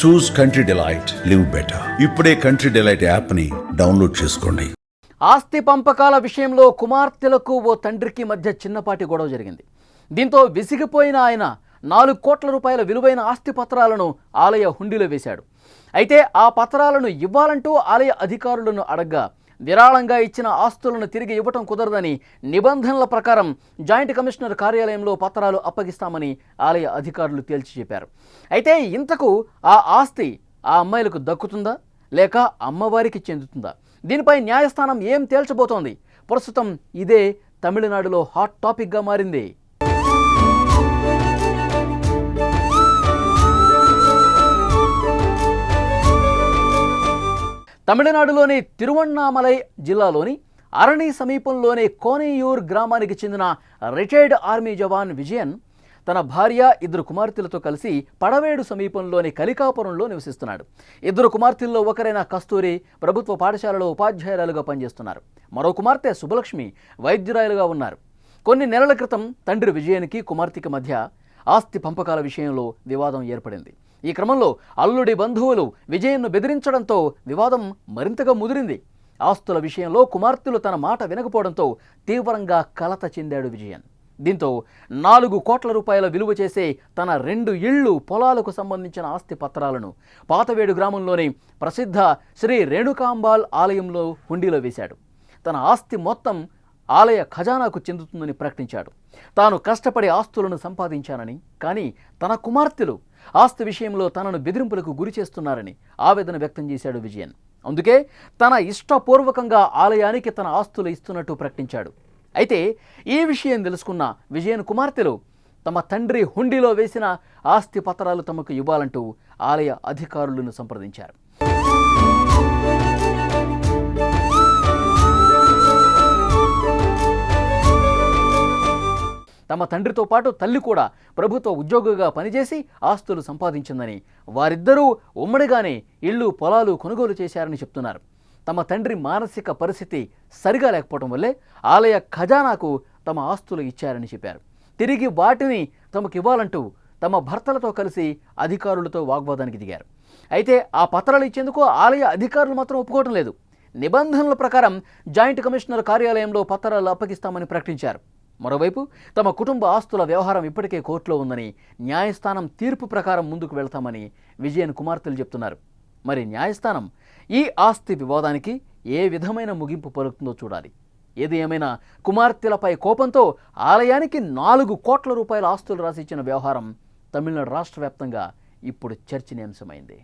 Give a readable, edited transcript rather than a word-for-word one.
చూస్ country delight, live better. ఇప్పుడే country delight యాప్ని download చేసుకోండి. ఆస్తి పంపకాల విషయంలో కుమార్తెలకు ఓ తండ్రికి మధ్య చిన్నపాటి గొడవ జరిగింది. దీంతో విసిగిపోయిన ఆయన 4 కోట్ల రూపాయల విలువైన ఆస్తి పత్రాలను ఆలయ హుండీలో వేశాడు. అయితే ఆ పత్రాలను ఇవ్వాలంటూ ఆలయ అధికారులను అడగ్గా విరాళంగా ఇచ్చిన ఆస్తులను తిరిగి ఇవ్వటం కుదరదని, నిబంధనల ప్రకారం జాయింట్ కమిషనర్ కార్యాలయంలో పత్రాలు అప్పగిస్తామని ఆలయ అధికారులు తేల్చి చెప్పారు. అయితే ఇంతకు ఆ ఆస్తి ఆ అమ్మాయిలకు దక్కుతుందా లేక అమ్మవారికి చెందుతుందా? దీనిపై న్యాయస్థానం ఏం తేల్చబోతోంది? ప్రస్తుతం ఇదే తమిళనాడులో హాట్ టాపిక్గా మారింది. తమిళనాడులోని తిరువణ్ణామలై జిల్లాలోని అరణి సమీపంలోని కోనెయూర్ గ్రామానికి చెందిన రిటైర్డ్ ఆర్మీ జవాన్ విజయన్ తన భార్య, 2 కుమార్తెలతో కలిసి పడవేడు సమీపంలోని కలికాపురంలో నివసిస్తున్నాడు. 2 కుమార్తెల్లో ఒకరైన కస్తూరి ప్రభుత్వ పాఠశాలలో ఉపాధ్యాయురాలుగా పనిచేస్తున్నారు. మరో కుమార్తె శుభలక్ష్మి వైద్యురాలుగా ఉన్నారు. కొన్ని నెలల క్రితం తండ్రి విజయన్కి కుమార్తెకి మధ్య ఆస్తి పంపకాల విషయంలో వివాదం ఏర్పడింది. ఈ క్రమంలో అల్లుడి బంధువులు విజయన్ను బెదిరించడంతో వివాదం మరింతగా ముదిరింది. ఆస్తుల విషయంలో కుమార్తెలు తన మాట వినకపోవడంతో తీవ్రంగా కలత చెందాడు విజయన్. దీంతో 4 కోట్ల రూపాయల విలువ చేసే తన 2 ఇళ్ళు, పొలాలకు సంబంధించిన ఆస్తి పత్రాలను పాతవేడు గ్రామంలోని ప్రసిద్ధ శ్రీ రేణుకాంబాల్ ఆలయంలో హుండీలో వేశాడు. తన ఆస్తి మొత్తం ఆలయ ఖజానాకు చెందుతుందని ప్రకటించాడు. తాను కష్టపడి ఆస్తులను సంపాదించానని, కానీ తన కుమార్తెలు ఆస్తి విషయంలో తనను బెదిరింపులకు గురి చేస్తున్నారని ఆవేదన వ్యక్తం చేశాడు విజయన్. అందుకే తన ఇష్టపూర్వకంగా ఆలయానికి తన ఆస్తులు ఇస్తున్నట్టు ప్రకటించాడు. అయితే ఈ విషయం తెలుసుకున్న విజయన్ కుమార్తెలు తమ తండ్రి హుండీలో వేసిన ఆస్తి పత్రాలు తమకు ఇవ్వాలంటూ ఆలయ అధికారులను సంప్రదించారు. తమ తండ్రితో పాటు తల్లి కూడా ప్రభుత్వ ఉద్యోగిగా పనిచేసి ఆస్తులు సంపాదించిందని, వారిద్దరూ ఉమ్మడిగానే ఇళ్ళు, పొలాలు కొనుగోలు చేశారని చెప్తున్నారు. తమ తండ్రి మానసిక పరిస్థితి సరిగా లేకపోవడం వల్లే ఆలయ ఖజానాకు తమ ఆస్తులు ఇచ్చారని చెప్పారు. తిరిగి వాటిని తమకు ఇవ్వాలంటూ తమ భర్తలతో కలిసి అధికారులతో వాగ్వాదానికి దిగారు. అయితే ఆ పత్రాలు ఇచ్చేందుకు ఆలయ అధికారులు మాత్రం ఒప్పుకోవడం లేదు. నిబంధనల ప్రకారం జాయింట్ కమిషనర్ కార్యాలయంలో పత్రాలు అప్పగిస్తామని ప్రకటించారు. మరోవైపు తమ కుటుంబ ఆస్తుల వ్యవహారం ఇప్పటికే కోర్టులో ఉందని, న్యాయస్థానం తీర్పు ప్రకారం ముందుకు వెళ్తామని విజయన్ కుమార్తెలు చెప్తున్నారు. మరి న్యాయస్థానం ఈ ఆస్తి వివాదానికి ఏ విధమైన ముగింపు పలుకుతుందో చూడాలి. ఏది ఏమైనా కుమార్తెలపై కోపంతో ఆలయానికి 4 కోట్ల రూపాయల ఆస్తులు రాసిచ్చిన వ్యవహారం తమిళనాడు రాష్ట్ర వ్యాప్తంగా ఇప్పుడు చర్చనీయాంశమైంది.